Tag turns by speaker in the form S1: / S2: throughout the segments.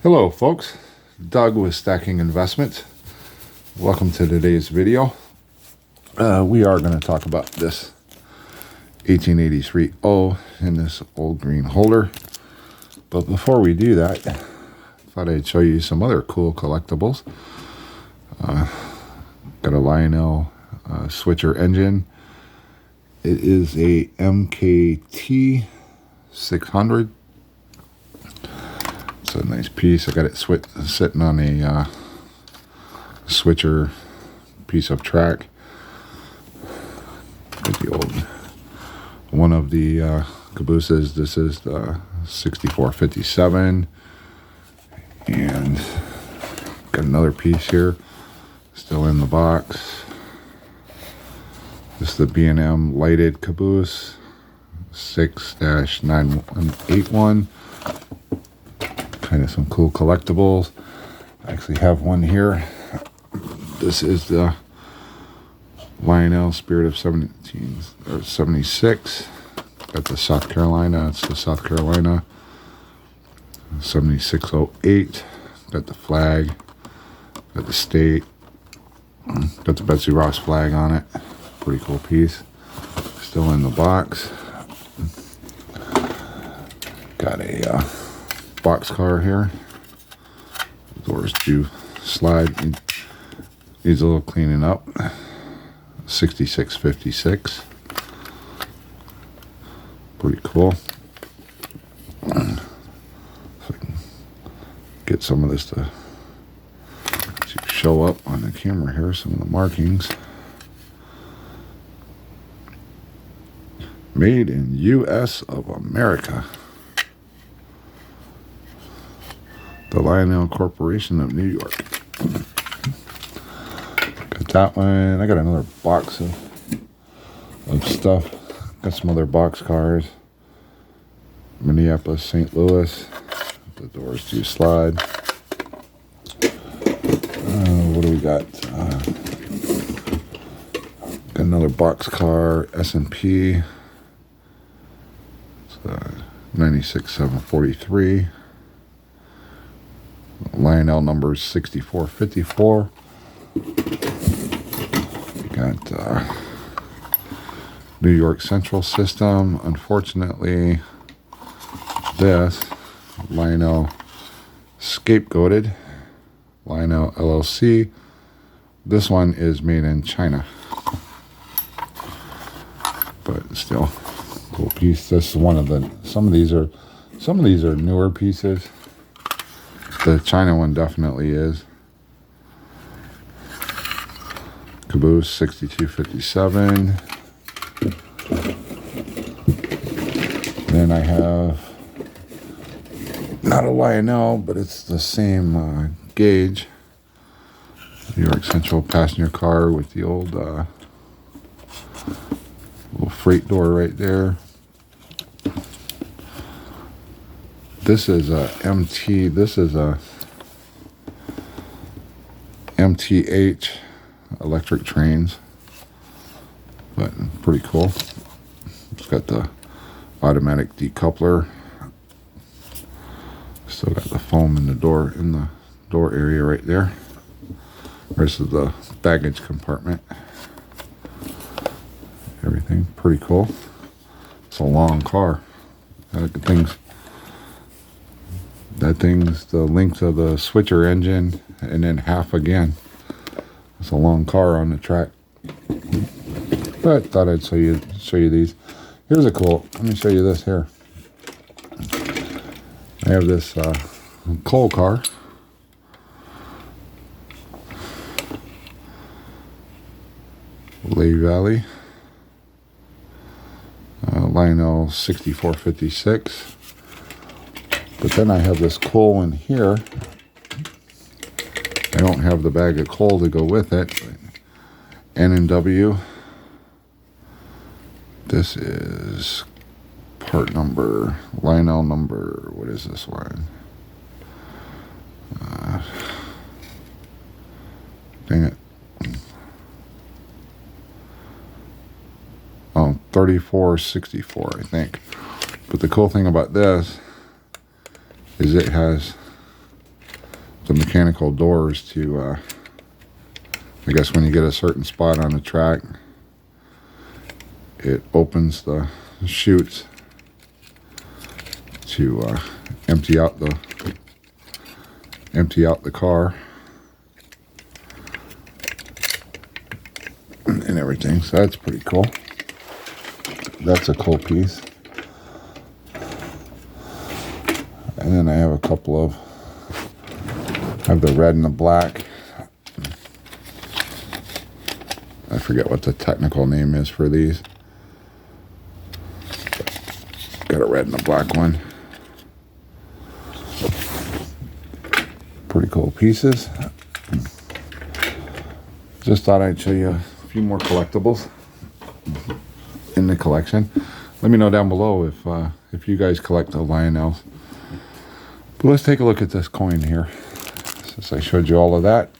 S1: Hello folks, Doug with Stacking Investments. Welcome to today's video. We are going to talk about this 1883 O in this old green holder. But before we do that, I thought I'd show you some other cool collectibles. Got a Lionel switcher engine. It is a MKT 600. It's a nice piece. I got it sitting on a switcher piece of track. Got the old one of the cabooses. This is the 6457, and got another piece here still in the box. This is the B&M lighted caboose 6-9181. Kind of some cool collectibles. I actually have one here. This is the Lionel Spirit of 76. Got the South Carolina. It's the South Carolina 7608. Got the flag. Got the state. Got the Betsy Ross flag on it. Pretty cool piece. Still in the box. Got a boxcar here. Doors do slide. Needs a little cleaning up. 6656. Pretty cool. So I can get some of this to show up on the camera here. Some of the markings. Made in U.S. of America. The Lionel Corporation of New York. Got that one. I got another box of stuff. Got some other box cars. Minneapolis, St. Louis. The doors do slide. What do we got? Got another box car. S&P. It's 96743. Lionel numbers 6454. Got New York Central System. Unfortunately, this Lionel Scapegoated. Lionel LLC. This one is made in China, but still cool piece. This is one of the. Some of these are newer pieces. The China one definitely is. Caboose 6257. Then I have not a Lionel, but it's the same gauge. New York Central passenger car with the old little freight door right there. This is a MT. This is a MTH electric trains, but pretty cool. It's got the automatic decoupler. Still got the foam in the door area right there. This is the baggage compartment. Everything pretty cool. It's a long car. That thing's the length of the switcher engine and then half again. It's a long car on the track. But I thought I'd show you these. Here's a cool. Let me show you this here. I have this coal car. Lehigh Valley. Lionel 6456. But then I have this coal in here. I don't have the bag of coal to go with it. N&W. This is part number, Lionel number, what is this one? Dang it. Oh, 3464, I think. But the cool thing about this is it has the mechanical doors to, I guess when you get a certain spot on the track, it opens the chutes to empty out the car and everything. So that's pretty cool. That's a cool piece. And then I have a couple of, I have the red and the black. I forget what the technical name is for these. Got a red and a black one. Pretty cool pieces. Just thought I'd show you a few more collectibles in the collection. Let me know down below if you guys collect the Lionels. But let's take a look at this coin here. Since I showed you all of that,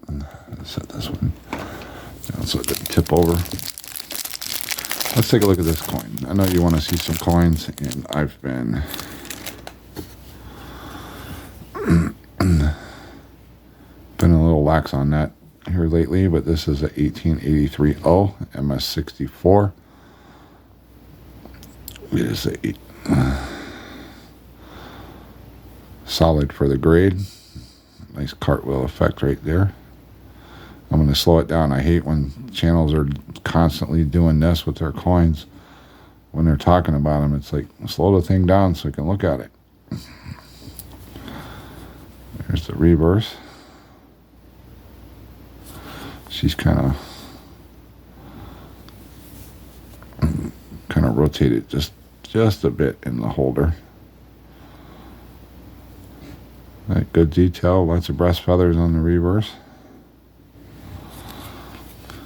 S1: let's set this one down so it doesn't tip over. Let's take a look at this coin. I know you want to see some coins, and I've been a little lax on that here lately, but this is a 1883 O MS64. It is a solid for the grade. Nice cartwheel effect right there. I'm going to slow it down. I hate when channels are constantly doing this with their coins. When they're talking about them, it's like, slow the thing down so I can look at it. There's the reverse. She's kind of rotated just a bit in the holder. That good detail, lots of breast feathers on the reverse.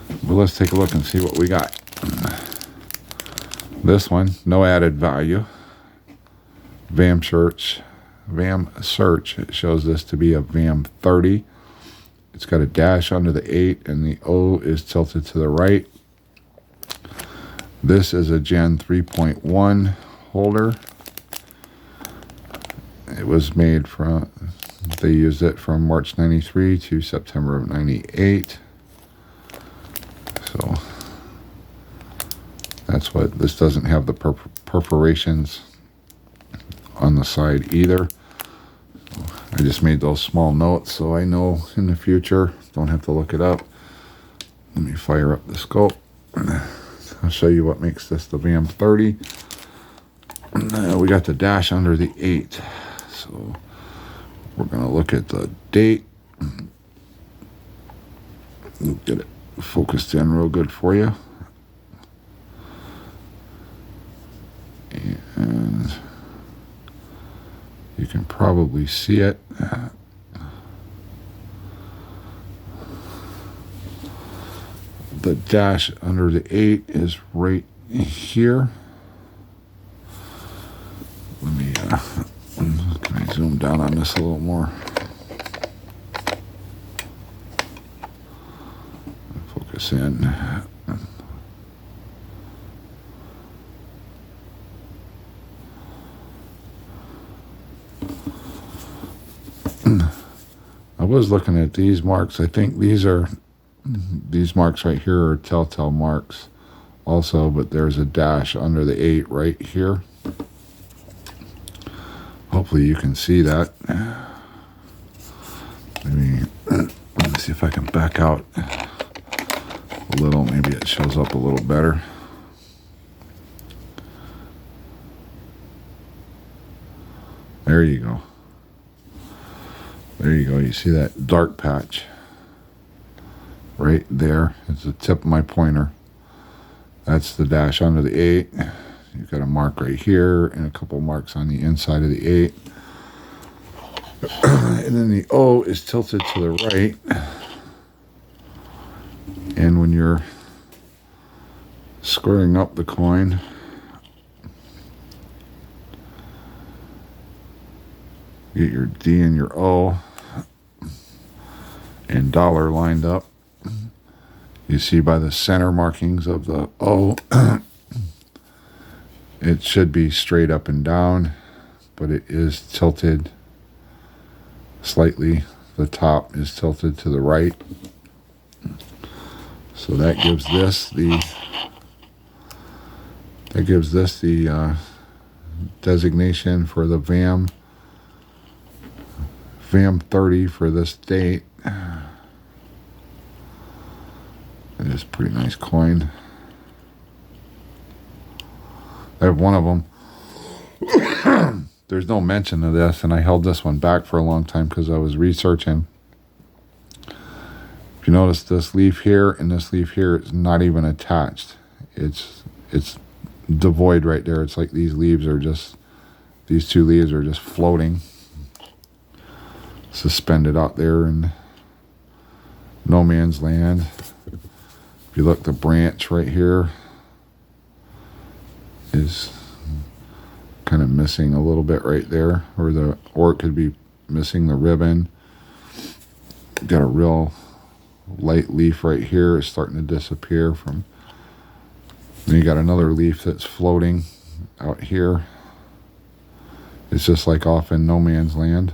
S1: But let's take a look and see what we got. This one, no added value. VAM search. It shows this to be a VAM 30. It's got a dash under the 8, and the O is tilted to the right. This is a Gen 3.1 holder. It was made from, they used it from March 93 to September of 98. So that's what, this doesn't have the perforations on the side either. I just made those small notes so I know in the future, don't have to look it up. Let me fire up the scope. I'll show you what makes this the VAM 30. We got the dash under the 8. So we're going to look at the date. Get it focused in real good for you. And you can probably see it. The dash under the 8 is right here. Let me, can I zoom down on this a little more? Focus in. I was looking at these marks. I think these marks right here are telltale marks also, but there's a dash under the 8 right here. Hopefully you can see that. Maybe, let me see if I can back out a little. Maybe it shows up a little better. There you go. There you go. You see that dark patch right there? It's the tip of my pointer. That's the dash under the 8. You've got a mark right here and a couple marks on the inside of the 8. And then the O is tilted to the right. And when you're squaring up the coin, get your D and your O and dollar lined up. You see by the center markings of the O, it should be straight up and down, but it is tilted slightly the top is tilted to the right. So that gives this the designation for the VAM 30 for this date. It is a pretty nice coin. I have one of them. There's no mention of this, and I held this one back for a long time because I was researching. If you notice, this leaf here and this leaf here is not even attached. It's devoid right there. It's like these two leaves are just floating, suspended out there in no man's land. If you look, the branch right here is kind of missing a little bit right there, or it could be missing the ribbon. Got a real light leaf right here. It's starting to disappear from. Then you got another leaf that's floating out here. It's just like off in no man's land.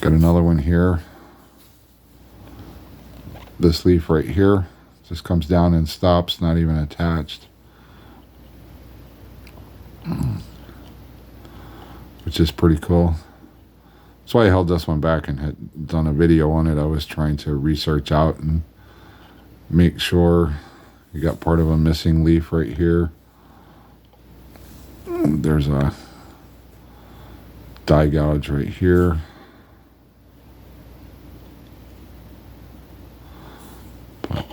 S1: Got another one here. This leaf right here just comes down and stops, not even attached. Which is pretty cool. That's why I held this one back and had done a video on it. I was trying to research out and make sure. You got part of a missing leaf right here. There's a die gouge right here. But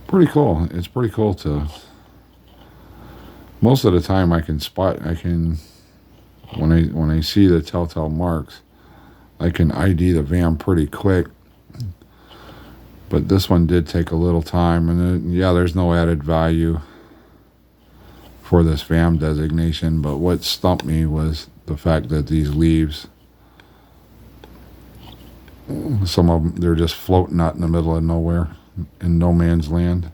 S1: pretty cool. It's pretty cool to. Most of the time, I can when I see the telltale marks, I can ID the VAM pretty quick. But this one did take a little time, and yeah, there's no added value for this VAM designation. But what stumped me was the fact that these leaves, some of them, they're just floating out in the middle of nowhere, in no man's land.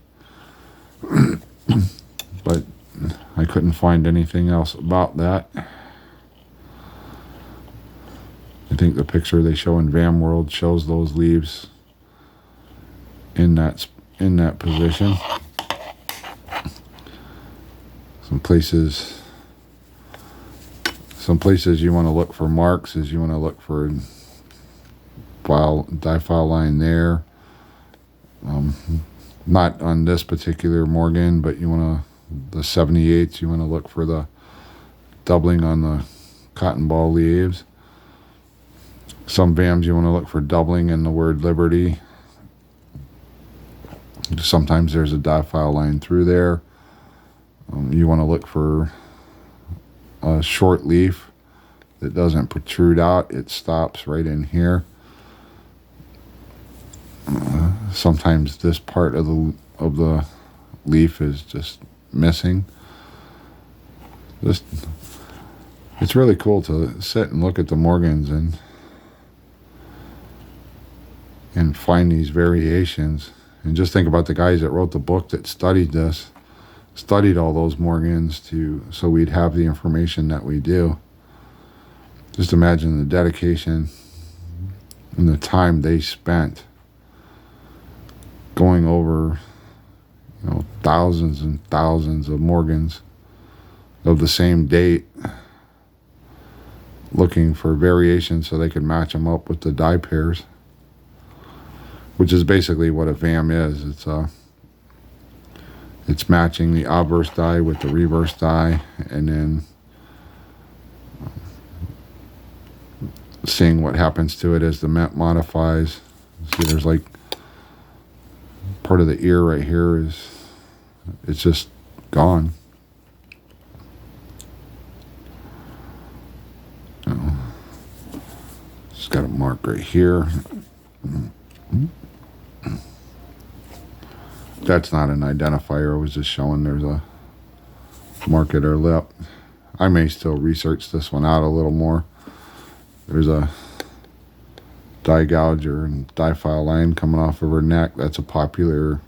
S1: But I couldn't find anything else about that. I think the picture they show in VAM World shows those leaves in that position. Some places you want to look for marks is you want to look for die file line there. Not on this particular Morgan, but you want the 78s. You want to look for the doubling on the cotton ball leaves. Some VAMs you want to look for doubling in the word Liberty. Sometimes there's a die file line through there. You want to look for a short leaf that doesn't protrude out. It stops right in here. Sometimes this part of the leaf is just missing. It's really cool to sit and look at the Morgans and find these variations. And just think about the guys that wrote the book that studied all those Morgans so we'd have the information that we do. Just imagine the dedication and the time they spent going over, thousands and thousands of Morgans of the same date, looking for variations so they could match them up with the die pairs, which is basically what a VAM is. It's matching the obverse die with the reverse die, and then seeing what happens to it as the mint modifies. See, there's like part of the ear right here it's just gone. Just got a mark right here. That's not an identifier. I was just showing there's a mark at her lip. I may still research this one out a little more. There's a die gouger and die file line coming off of her neck. That's a popular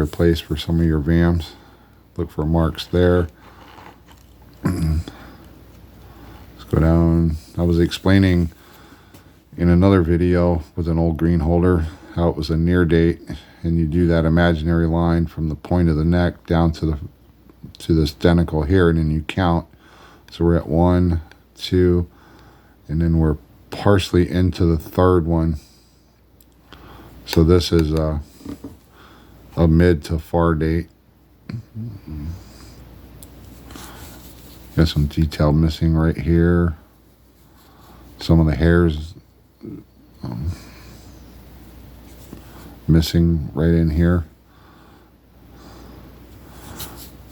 S1: place for some of your VAMs. Look for marks there. Let's go down. I was explaining in another video with an old green holder how it was a near date, and you do that imaginary line from the point of the neck down to this denticle here, and then you count. So we're at 1, 2, and then we're partially into the third one. So this is a mid to far date. Got some detail missing right here. Some of the hairs missing right in here.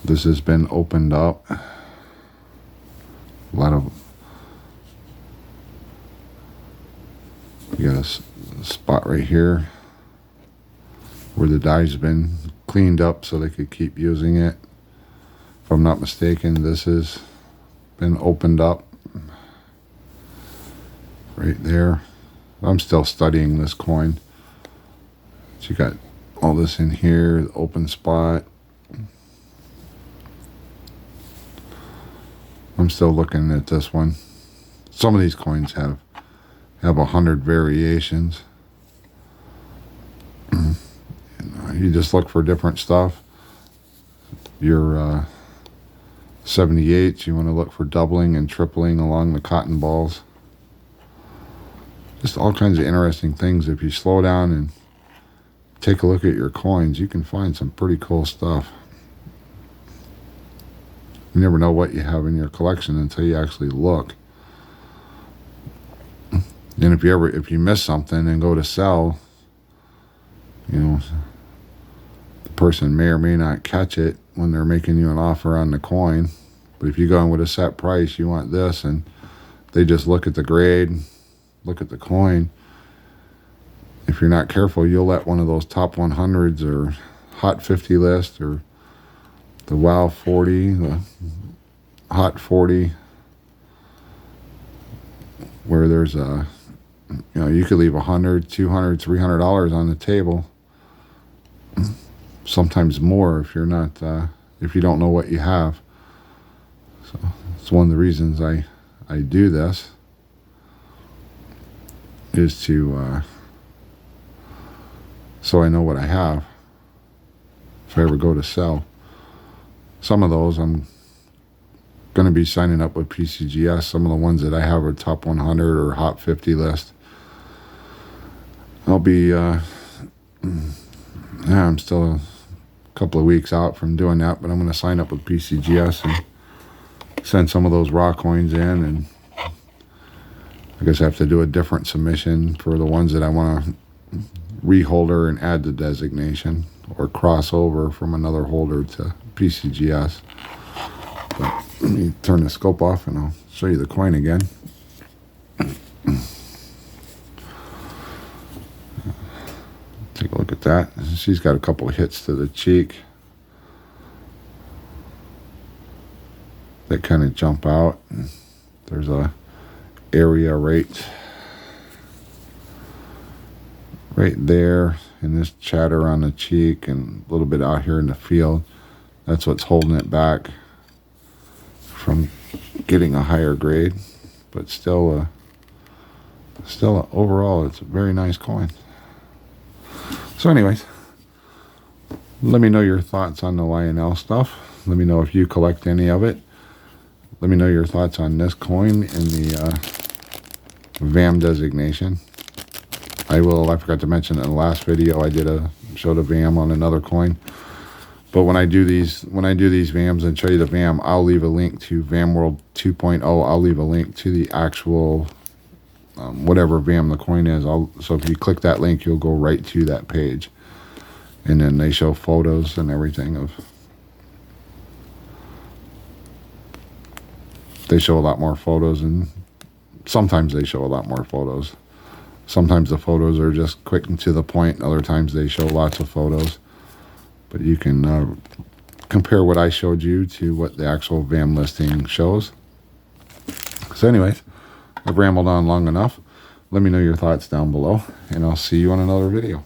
S1: This has been opened up. A lot of, you got a spot right here where the die's been cleaned up so they could keep using it. If I'm not mistaken, this has been opened up right there. I'm still studying this coin. So you got all this in here, the open spot. I'm still looking at this one. Some of these coins have 100 variations. You just look for different stuff. Your 78s, you want to look for doubling and tripling along the cotton balls. Just all kinds of interesting things. If you slow down and take a look at your coins, you can find some pretty cool stuff. You never know what you have in your collection until you actually look. And if you miss something and go to sell, you know, the person may or may not catch it when they're making you an offer on the coin. But if you go in with a set price, you want this, and they just look at the grade, look at the coin. If you're not careful, you'll let one of those top 100s or hot 50 list or the WOW 40, the hot 40, where there's a, you know, you could leave $100, $200, $300 on the table. Sometimes more if you're not, if you don't know what you have. So it's one of the reasons I do this, is to, so I know what I have if I ever go to sell. Some of those I'm going to be signing up with PCGS. Some of the ones that I have are top 100 or hot 50 list. I'll be, I'm still a couple of weeks out from doing that, but I'm going to sign up with PCGS and send some of those raw coins in, and I guess I have to do a different submission for the ones that I want to reholder and add the designation, or cross over from another holder to PCGS. But let me turn the scope off and I'll show you the coin again. Take a look at that. She's got a couple of hits to the cheek that kind of jump out. There's a area right there in this chatter on the cheek, and a little bit out here in the field. That's what's holding it back from getting a higher grade, but still overall it's a very nice coin. So anyways, let me know your thoughts on the Lionel stuff. Let me know if you collect any of it. Let me know your thoughts on this coin and the VAM designation. I forgot to mention in the last video I showed a VAM on another coin. But when I do these VAMs and show you the VAM, I'll leave a link to VAM World 2.0. I'll leave a link to the actual whatever VAM the coin is. So if you click that link, you'll go right to that page, and then they show photos and everything of. They show a lot more photos, and sometimes they show a lot more photos. Sometimes the photos are just quick and to the point. Other times they show lots of photos. But you can compare what I showed you to what the actual VAM listing shows. So anyways, I've rambled on long enough. Let me know your thoughts down below, and I'll see you on another video.